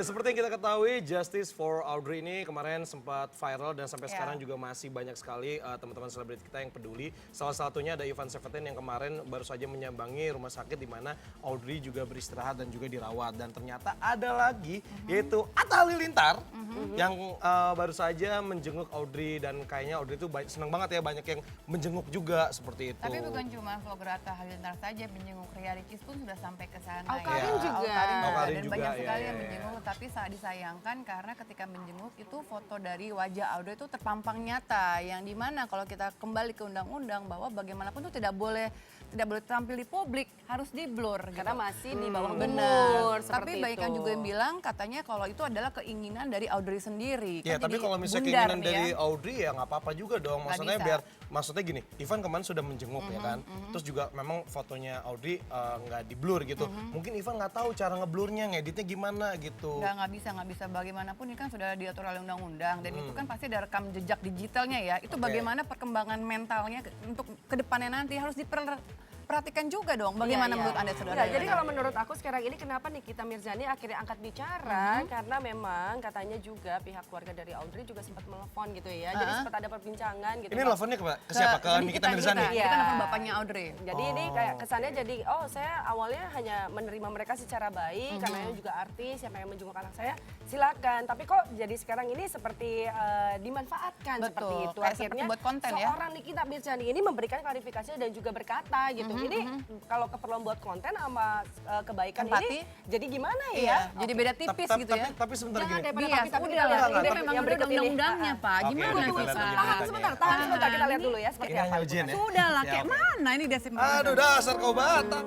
seperti yang kita ketahui, Justice for Audrey ini kemarin sempat viral dan sampai sekarang juga masih banyak sekali teman-teman selebriti kita yang peduli. Salah satunya ada Ivan Seventeen yang kemarin baru saja menyambangi rumah sakit di mana Audrey juga beristirahat dan juga dirawat. Dan ternyata ada lagi, yaitu Atta Halilintar yang baru saja menjenguk Audrey. Dan kayaknya Audrey itu senang banget ya, banyak yang menjenguk juga seperti itu. Tapi bukan cuma vlogger Atta Halilintar saja menjenguk, Ria Ricis pun sudah sampai ke sana. Awkarin juga. Dan banyak sekali yang menjenguk, tapi sangat disayangkan karena ketika menjenguk itu foto dari wajah Audrey itu terpampang nyata, yang dimana kalau kita kembali ke undang-undang bahwa bagaimanapun itu tidak boleh tampil di publik, harus di blur Karena gitu. masih di bawah Benar. umur. Tapi banyak yang juga yang bilang katanya kalau itu adalah keinginan dari Audrey sendiri. Ya, Kan tapi jadi kalau misalnya bundar keinginan nih dari Audrey ya nggak apa-apa juga dong. Nggak Maksudnya bisa. maksudnya gini, Ivan kemarin sudah menjenguk ya kan. Terus juga memang fotonya Audrey nggak di blur gitu. Mungkin Ivan nggak tahu cara ngeblurnya, ngeditnya gimana gitu. nggak bisa. Bagaimanapun ini kan sudah diatur oleh undang-undang dan itu kan pasti ada rekam jejak digitalnya ya. Itu bagaimana perkembangan mentalnya untuk kedepannya nanti harus diperhatikan juga dong. Bagaimana menurut Anda, saudara? Jadi kalau menurut aku sekarang ini kenapa Nikita Mirzani akhirnya angkat bicara, karena memang katanya juga pihak keluarga dari Audrey juga sempat melepon gitu ya. Jadi sempat ada perbincangan gitu. Ini teleponnya ke siapa? Ke Nikita Mirzani? Kita nelfon bapaknya Audrey. Jadi ini kayak kesannya jadi, oh saya awalnya hanya menerima mereka secara baik, karena yang juga artis, siapa yang menjenguk anak saya, silakan. Tapi kok jadi sekarang ini seperti dimanfaatkan seperti itu. Kayak Akhirnya seperti buat konten ya. seorang Nikita Mirzani ini memberikan klarifikasi dan juga berkata gitu. Ini kalau keperluan buat konten sama kebaikan Empati. ini, jadi gimana ya? Iya, jadi beda tipis gitu ya. Tapi sebentar Jangan gini. daripada Bias, tapi udah lah. kita Ini lihat memang yang ada berikut ini. undang-undangnya, Pak. Oke, Gimana kita sih, lihat Pak? lanjut Tahan sebentar kita lihat dulu ya seperti Ini apa. hanya ujian ya? Sudah lah, Ya, kayak oke. mana ini Desim? Aduh, dasar kau Batak.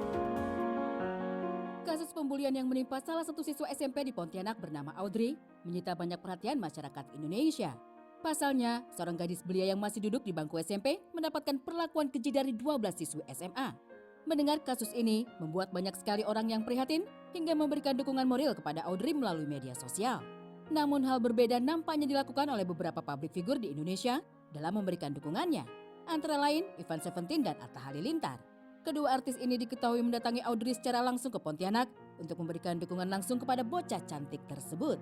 Kasus pembulian yang menimpa salah satu siswa SMP di Pontianak bernama Audrey menyita banyak perhatian masyarakat Indonesia. Pasalnya, seorang gadis belia yang masih duduk di bangku SMP mendapatkan perlakuan keji dari 12 siswi SMA. Mendengar kasus ini membuat banyak sekali orang yang prihatin hingga memberikan dukungan moral kepada Audrey melalui media sosial. Namun hal berbeda nampaknya dilakukan oleh beberapa publik figur di Indonesia dalam memberikan dukungannya. Antara lain Ivan Seventeen dan Atta Halilintar. Kedua artis ini diketahui mendatangi Audrey secara langsung ke Pontianak untuk memberikan dukungan langsung kepada bocah cantik tersebut.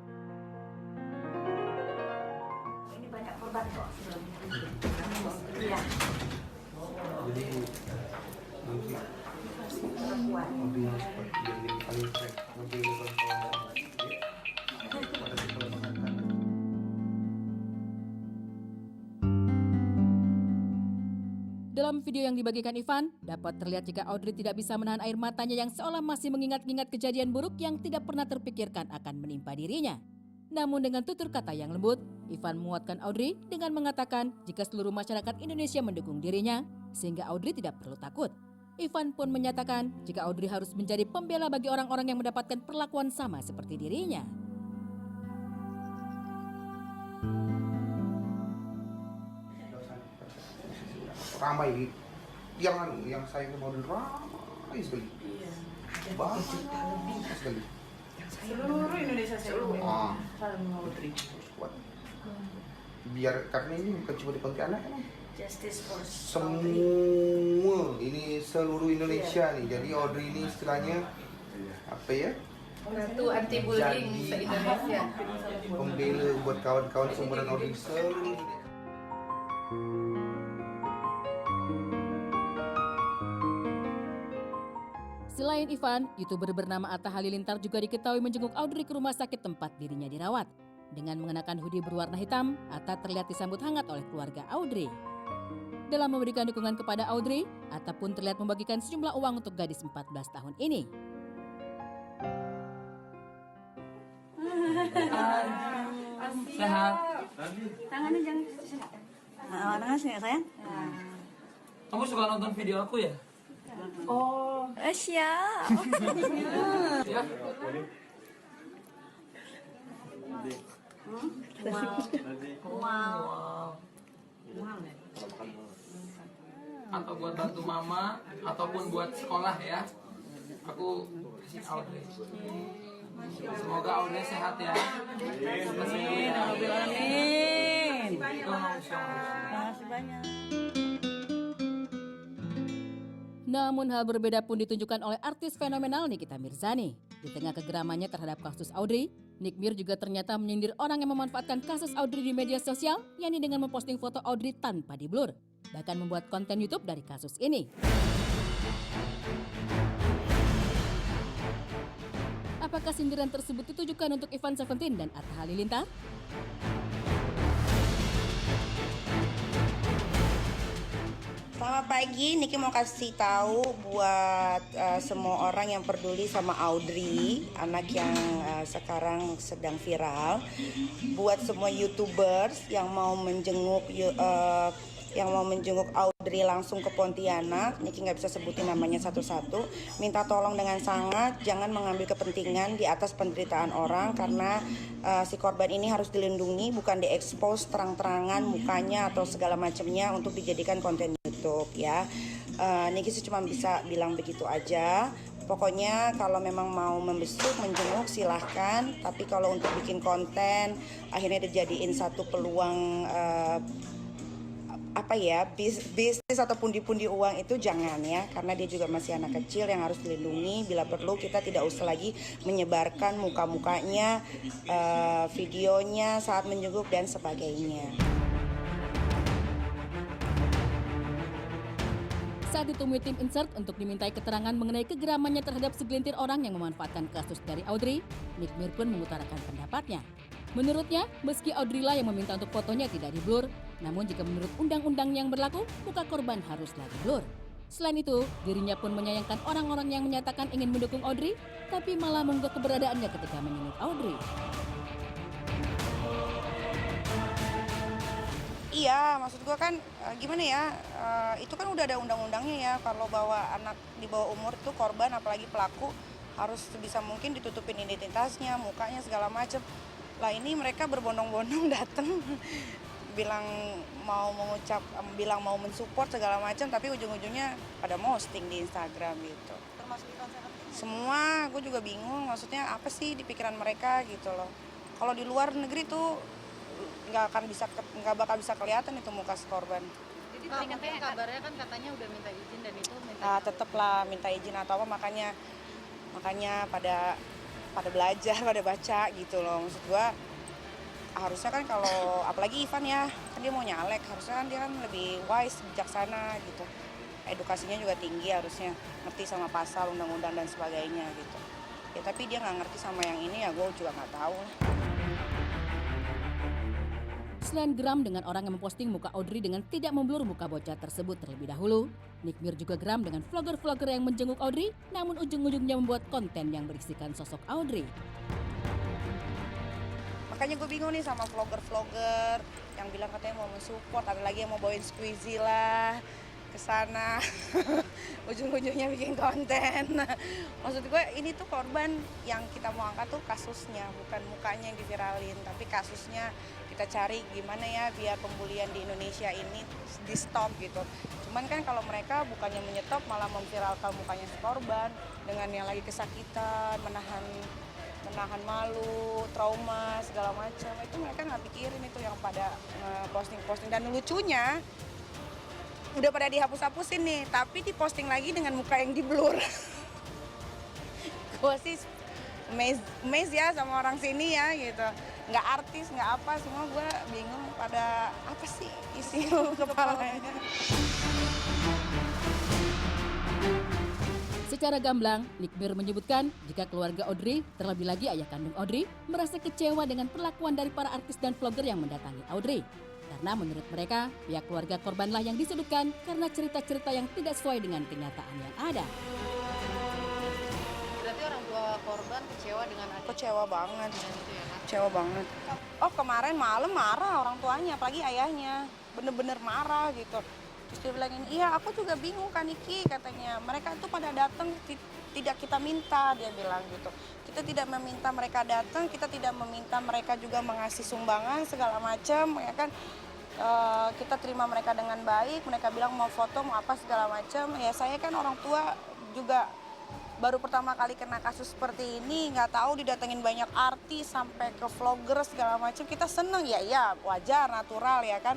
Ini banyak korban kok sebelum Jadi perempuan. mobil yang paling sering mobil Dalam video yang dibagikan Ivan, dapat terlihat jika Audrey tidak bisa menahan air matanya yang seolah masih mengingat-ingat kejadian buruk yang tidak pernah terpikirkan akan menimpa dirinya. Namun dengan tutur kata yang lembut, Ivan menguatkan Audrey dengan mengatakan jika seluruh masyarakat Indonesia mendukung dirinya, sehingga Audrey tidak perlu takut. Ivan pun menyatakan jika Audrey harus menjadi pembela bagi orang-orang yang mendapatkan perlakuan sama seperti dirinya. ramai yang saya ke mobil ramai sekali. Banyak sekali. Seluruh Indonesia saya Kuat. Biar karena ini bukan cuma di Pontianak kan. Justice for Semua ini seluruh Indonesia nih. Jadi Audrey ini istilahnya apa ya? Ratu anti bullying se-Indonesia. Pembela buat kawan-kawan seumuran Audrey seluruh Indonesia. Selain Ivan, YouTuber bernama Atta Halilintar juga diketahui menjenguk Audrey ke rumah sakit tempat dirinya dirawat. Dengan mengenakan hoodie berwarna hitam, Atta terlihat disambut hangat oleh keluarga Audrey. Dalam memberikan dukungan kepada Audrey, Atta pun terlihat membagikan sejumlah uang untuk gadis 14 tahun ini. Sehat. Tangannya jangan. Tangan sini sayang. Kamu suka nonton video aku ya? Siap. Ya. Wow. Atau buat bantu mama, ataupun buat sekolah ya. Aku kasih Audrey. Semoga Audrey sehat ya. Amin. Amin. Terima Terima kasih banyak. Namun hal berbeda pun ditunjukkan oleh artis fenomenal Nikita Mirzani. Di tengah kegeramannya terhadap kasus Audrey, Nick Mir juga ternyata menyindir orang yang memanfaatkan kasus Audrey di media sosial, yakni dengan memposting foto Audrey tanpa diblur. Bahkan membuat konten YouTube dari kasus ini. Apakah sindiran tersebut ditujukan untuk Ivan Seventeen dan Atta Halilintar? Selamat pagi, Niki mau kasih tahu buat semua orang yang peduli sama Audrey, anak yang sekarang sedang viral. Buat semua YouTubers yang mau menjenguk Audrey langsung ke Pontianak, Niki nggak bisa sebutin namanya satu-satu. Minta tolong dengan sangat, jangan mengambil kepentingan di atas penderitaan orang karena si korban ini harus dilindungi, bukan diekspos terang-terangan mukanya atau segala macamnya untuk dijadikan konten YouTube ya. Niki sih cuma bisa bilang begitu aja. Pokoknya kalau memang mau membesuk, menjenguk silahkan. Tapi kalau untuk bikin konten akhirnya dijadiin satu peluang bisnis atau pundi-pundi uang itu jangan ya, karena dia juga masih anak kecil yang harus dilindungi. Bila perlu kita tidak usah lagi menyebarkan muka-mukanya, videonya saat menjenguk dan sebagainya. Saat ditemui tim Insert untuk dimintai keterangan mengenai kegeramannya terhadap segelintir orang yang memanfaatkan kasus dari Audrey, Nick Mir pun mengutarakan pendapatnya. Menurutnya, meski Audrey lah yang meminta untuk fotonya tidak diblur, namun jika menurut undang-undang yang berlaku, muka korban haruslah diblur. Selain itu, dirinya pun menyayangkan orang-orang yang menyatakan ingin mendukung Audrey, tapi malah mengunggah keberadaannya ketika menyindir Audrey. Iya, maksud gue kan gimana ya, itu kan udah ada undang-undangnya ya, kalau bawa anak di bawah umur itu korban apalagi pelaku harus sebisa mungkin ditutupin identitasnya, mukanya segala macem. Lah ini mereka berbondong-bondong datang bilang mau mensupport segala macam, tapi ujung-ujungnya pada posting di Instagram gitu. Termasuk Ivan Seventeen? Semua, gue juga bingung maksudnya apa sih di pikiran mereka gitu loh. Kalau di luar negeri tuh nggak bakal bisa kelihatan itu muka si korban. Jadi ternyata kabarnya kan katanya udah minta izin dan itu Tetaplah minta izin atau apa, makanya pada belajar, pada baca gitu loh. Maksud gua harusnya kan kalau apalagi Ivan ya, kan dia mau nyalek, harusnya kan dia kan lebih wise, bijaksana gitu. Edukasinya juga tinggi, harusnya ngerti sama pasal, undang-undang dan sebagainya gitu. Ya tapi dia nggak ngerti sama yang ini ya, gue juga nggak tahu lah. Selain geram dengan orang yang memposting muka Audrey dengan tidak memblur muka bocah tersebut terlebih dahulu, Nick Mir juga geram dengan vlogger-vlogger yang menjenguk Audrey, namun ujung-ujungnya membuat konten yang berisikan sosok Audrey. Makanya gue bingung nih sama vlogger-vlogger yang bilang katanya mau mensupport, ada lagi yang mau bawain squeezie lah ke sana. Ujung-ujungnya bikin konten. Maksud gue ini tuh korban yang kita mau angkat tuh kasusnya, bukan mukanya yang diviralin, tapi kasusnya kita cari gimana ya biar pembulian di Indonesia ini di stop gitu. Cuman kan kalau mereka bukannya menyetop malah memviralkan mukanya si korban dengan yang lagi kesakitan, menahan malu, trauma segala macam, itu mereka nggak pikirin itu yang pada posting-posting. Dan lucunya udah pada dihapus-hapusin nih, tapi diposting lagi dengan muka yang di-blur. Gue sih amazed ya sama orang sini ya gitu. Nggak artis, nggak apa, semua gue bingung pada apa sih isi kepalanya. Secara gamblang, Nick Mir menyebutkan jika keluarga Audrey, terlebih lagi ayah kandung Audrey, merasa kecewa dengan perlakuan dari para artis dan vlogger yang mendatangi Audrey. Karena menurut mereka, pihak keluarga korbanlah yang disudutkan karena cerita-cerita yang tidak sesuai dengan kenyataan yang ada. berarti orang tua korban kecewa dengan adanya Kecewa banget, itu ya kan? kecewa banget. Oh kemarin malam marah orang tuanya, apalagi ayahnya, bener-bener marah gitu. Terus dia bilangin, iya aku juga bingung kan Niki katanya, mereka tuh pada datang tidak kita minta, dia bilang gitu. Kita tidak meminta mereka datang, kita tidak meminta mereka juga mengasih sumbangan segala macam, ya kan. Kita terima mereka dengan baik, mereka bilang mau foto, mau apa segala macam. Ya saya kan orang tua juga baru pertama kali kena kasus seperti ini, nggak tahu didatengin banyak artis sampai ke vlogger segala macam. Kita seneng ya wajar, natural ya kan.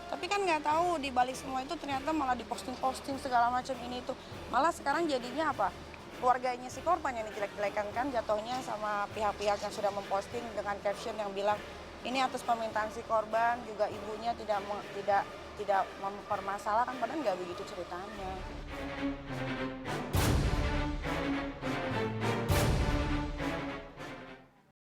Tapi kan nggak tahu di balik semua itu ternyata malah diposting-posting segala macam ini itu. Malah sekarang jadinya apa? Keluarganya si korban yang dijelek-jelekan kan jatuhnya sama pihak-pihak yang sudah memposting dengan caption yang bilang ini atas permintaan si korban, juga ibunya tidak mempermasalahkan, padahal nggak begitu ceritanya.